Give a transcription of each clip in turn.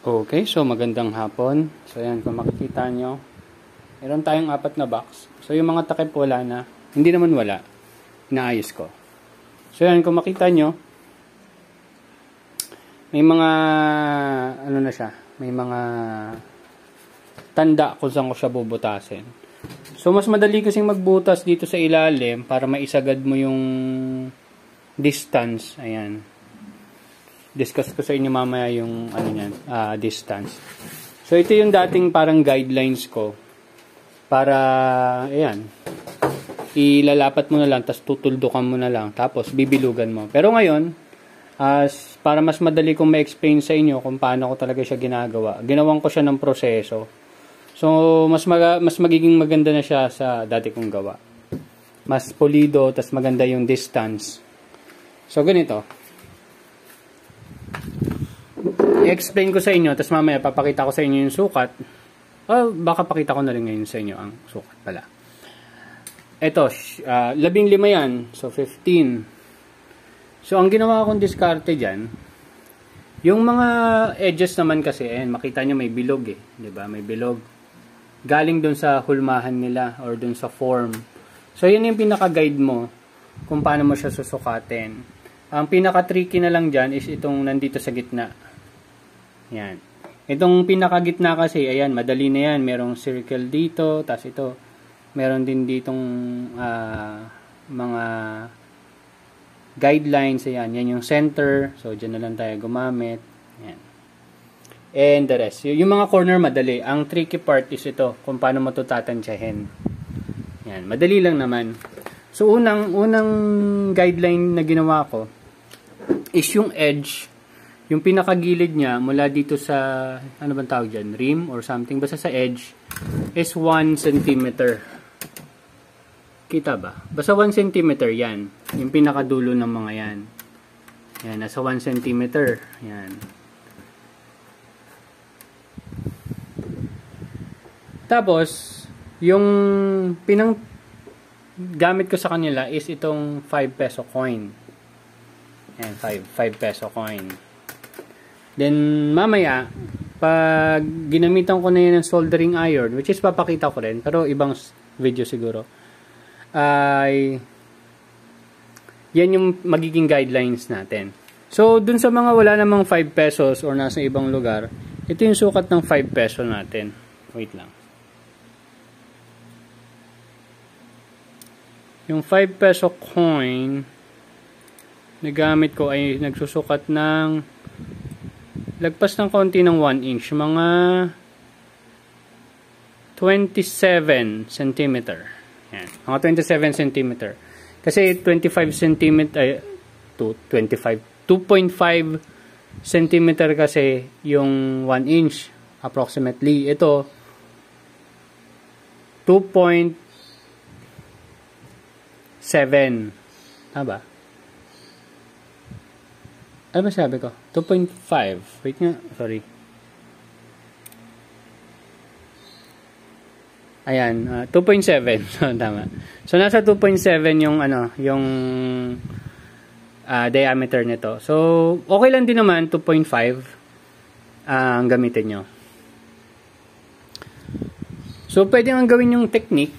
Okay, so magandang hapon. So ayan, kung makikita nyo, meron tayong 4 na box. So yung mga takip wala na, hindi naman wala, inaayos ko. So ayan, kung makita nyo, may mga, ano na siya, may mga tanda kung saan ko siya bubutasin. So mas madali kasing magbutas dito sa ilalim para maisagad mo yung distance. Ayan. Discuss ko sa inyo mamaya yung ano niyan, distance. So ito yung dating parang guidelines ko para ayan, ilalapat mo na lang tapos tutuldukan mo na lang tapos bibilugan mo. Pero ngayon, para mas madali kong ma-explain sa inyo kung paano ko talaga siya ginagawa, ginawan ko siya ng proseso. So mas magiging maganda na siya sa dati kong gawa. Mas pulido, tapos maganda yung distance. So ganito. I-explain ko sa inyo, tapos mamaya papakita ko sa inyo yung sukat. O baka pakita ko na rin ngayon sa inyo ang sukat pala. Ito, 15 yan. So 15. So ang ginawa kong diskarte dyan, yung mga edges naman kasi, makita nyo may bilog eh. Diba? May bilog. Galing dun sa hulmahan nila or dun sa form. So yun yung pinaka-guide mo kung paano mo siya susukatin. Ang pinaka-tricky na lang dyan is itong nandito sa gitna. Yan. Itong pinakagitna kasi, ayan, madali na yan. Merong circle dito, tas ito. Meron din ditong mga guidelines. Ayan, yan yung center. So, dyan na lang tayo gumamit. Ayan. And the rest. Yung mga corner, madali. Ang tricky part is ito, kung paano mo ito tatansyahin. Yan, madali lang naman. So, unang guideline na ginawa ko is yung edge. Yung pinakagilid niya mula dito sa, ano bang tawag dyan, rim or something, basta sa edge, is 1 cm. Kita ba? Basta 1 cm yan. Yung pinakadulo ng mga yan. Yan, nasa 1 cm. Yan. Tapos, yung gamit ko sa kanila is itong 5 peso coin. Yan, 5 peso coin. Then, mamaya, pag ginamitan ko na yun ng soldering iron, which is papakita ko rin, pero ibang video siguro, ay yan yung magiging guidelines natin. So, dun sa mga wala namang 5 pesos or nasa ibang lugar, ito yung sukat ng 5 peso natin. Wait lang. Yung 5 peso coin na gamit ko ay nagsusukat ng lagpas ng konti ng 1 inch, mga 27 cm. Yan, mga 27 cm. Kasi 25 cm, 2.5 cm kasi yung 1 inch, approximately. Ito, 2.7. Tama? Ano ba sabi ko? 2.5. Wait nga. Sorry. Ayan. 2.7. So, tama. So, nasa 2.7 yung, yung diameter nito. So, okay lang din naman. 2.5 ang gamitin nyo. So, pwede nga gawin yung technique.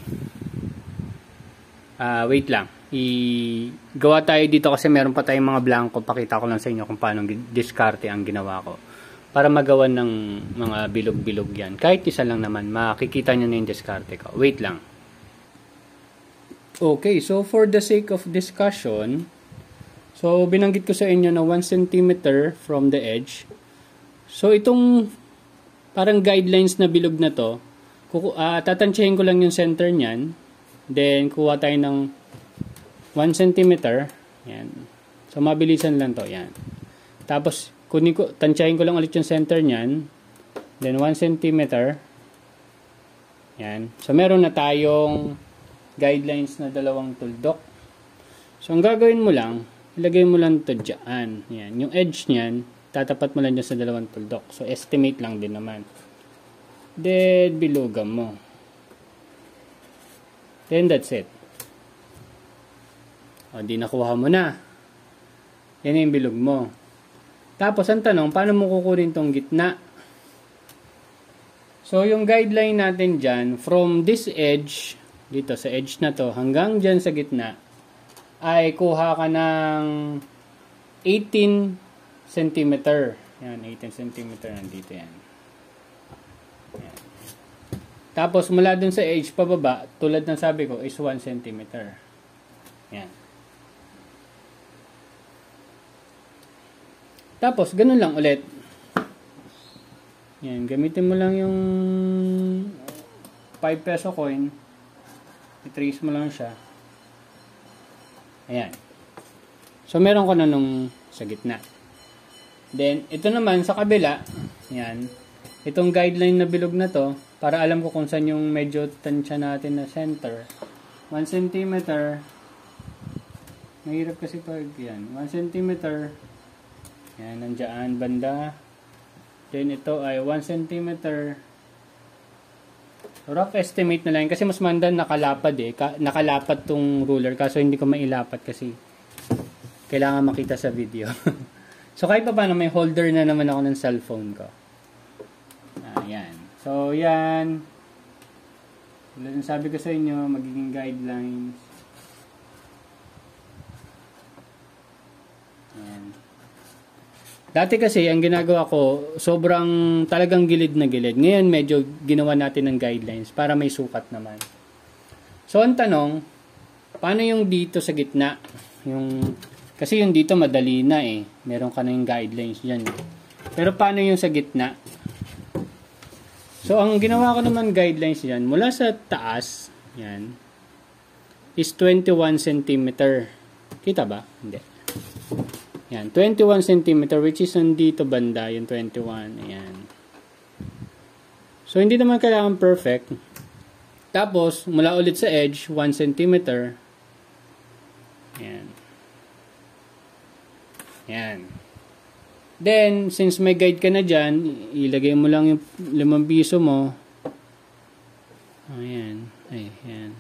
Wait lang. Gawa tayo dito kasi meron pa tayong mga blanco. Pakita ko lang sa inyo kung paano diskarte ang ginawa ko. Para magawan ng mga bilog-bilog yan. Kahit isa lang naman, makikita nyo na yung diskarte ko. Wait lang. Okay, so for the sake of discussion, so binanggit ko sa inyo na 1 cm from the edge. So itong parang guidelines na bilog na to, tatansyahin ko lang yung center nyan. Then, kuha tayo ng 1 cm. Yan. So, mabilisan lang to. Yan. Tapos, tansyahin ko lang ulit yung center nyan. Then, 1 cm. Yan. So, meron na tayong guidelines na 2 tuldok. So, ang gagawin mo lang, ilagay mo lang ito dyan. Yan. Yung edge nyan, tatapat mo lang dyan sa 2 tuldok. So, estimate lang din naman. Then, bilugan mo. Then, that's it. O, di nakuha mo na. Yan yung bilog mo. Tapos, ang tanong, paano mo kukunin tong gitna? So, yung guideline natin dyan, from this edge, dito sa edge na to, hanggang dyan sa gitna, ay kuha ka ng 18 cm. Yan, 18 cm nandito yan. Yan. Tapos, mula dun sa edge pababa, tulad ng sabi ko, is 1 cm. Yan. Tapos, ganun lang ulit. Yan, gamitin mo lang yung 5 peso coin. I-trace mo lang siya. Ayan. So, meron ko na nung sa gitna. Then, ito naman sa kabila. Yan. Itong guideline na bilog na to, para alam ko kung saan yung medyo tansya natin na center. 1 cm. Mahirap kasi pag yan. 1 cm. Yan, nandiyan banda. Then, ito ay 1 cm. Rough estimate na lang. Kasi mas mandan nakalapad eh. Nakalapad tong ruler. Kaso hindi ko mailapat kasi kailangan makita sa video. So, kahit pa paano may holder na naman ako ng cellphone ko. Ayan. So, yan. Sabi ko sa inyo, magiging guidelines. Ayan. Dati kasi, ang ginagawa ko, sobrang talagang gilid na gilid. Ngayon, medyo ginawa natin ng guidelines para may sukat naman. So, ang tanong, paano yung dito sa gitna? Kasi yung dito madali na eh. Meron ka na yung guidelines dyan. Pero paano yung sa gitna? So, ang ginawa ko naman guidelines dyan, mula sa taas, yan, is 21 cm. Kita ba? Hindi. Yan, 21 cm, which is nandito banda, yung 21. Ayan. So, hindi naman kailangan perfect. Tapos, mula ulit sa edge, 1 cm. Ayan. Ayan. Then, since may guide ka na dyan, ilagay mo lang yung 5 piso mo. Ayan. Ayan.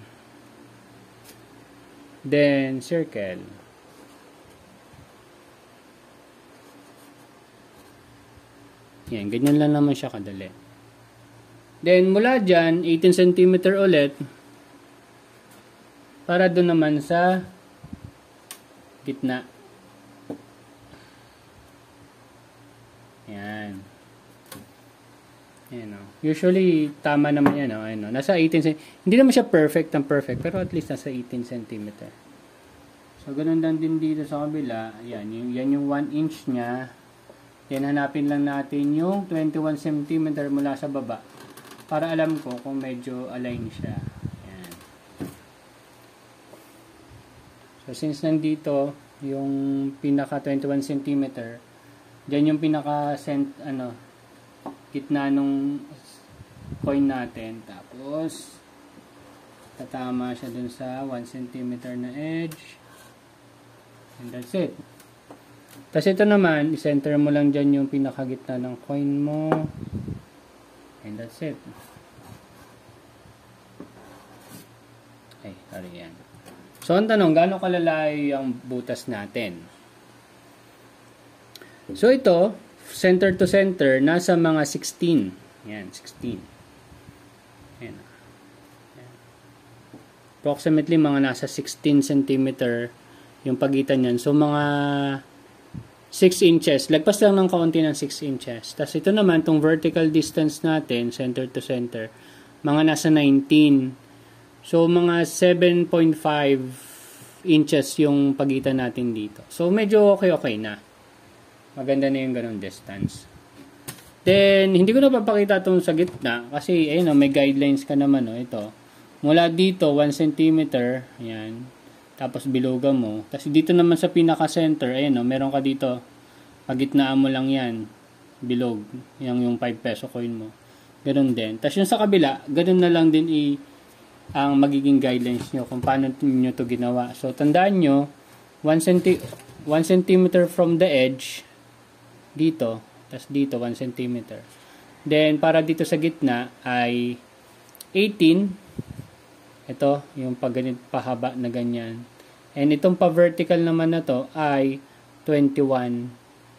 Then, circle. Yan, ganyan lang naman siya kadali. Then, mula dyan, 18 cm ulit. Para doon naman sa gitna. Yan. Yan o. Usually, tama naman yan o. Ayan, nasa 18 cm. Hindi naman siya perfect, pero at least nasa 18 cm. So, ganun lang din dito sa kabila. Yan yung 1 inch niya. Then, hanapin lang natin yung 21 cm mula sa baba. Para alam ko kung medyo align siya. Yan. So, since nandito, yung pinaka 21 cm, dyan yung pinaka gitna nung coin natin. Tapos, tatama siya dun sa 1 cm na edge. And that's it. Tapos ito naman, i-center mo lang dyan yung pinakagitna ng coin mo. And that's it. Ay, sorry yan. So, ang tanong, gaano kalalayo yung butas natin? So, ito, center to center, nasa mga 16. Yan, 16. Yan. Approximately, mga nasa 16 cm yung pagitan yan. So, mga 6 inches. Lagpas lang ng kaunti ng 6 inches. Tapos ito naman, itong vertical distance natin, center to center, mga nasa 19. So, mga 7.5 inches yung pagitan natin dito. So, medyo okay na. Maganda na yung ganong distance. Then, hindi ko na papakita itong sa gitna kasi, ayun, may guidelines ka naman. Ito. Mula dito, 1 cm. Ayan. Tapos bilogan mo. Tapos dito naman sa pinaka-center, ayan meron ka dito. Pagitnaan mo lang yan. Bilog. Yung 5 peso coin mo. Ganun din. Tapos yung sa kabila, ganun na lang din ang magiging guidelines nyo kung paano nyo to ginawa. So, tandaan nyo, 1 cm from the edge, dito. Tapos dito, 1 cm. Then, para dito sa gitna ay 18. Ito, yung pagganit pahaba na ganyan. And itong pa-vertical naman na to ay 21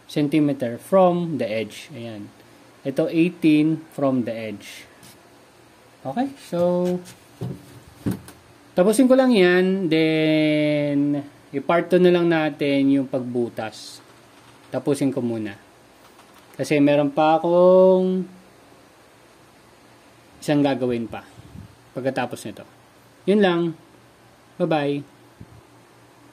cm from the edge. Ayan. Ito 18 from the edge. Okay, so tapusin ko lang yan, then i-part 2 na lang natin yung pagbutas. Tapusin ko muna. Kasi meron pa akong isang gagawin pa pagkatapos nito. Yun lang. Bye-bye.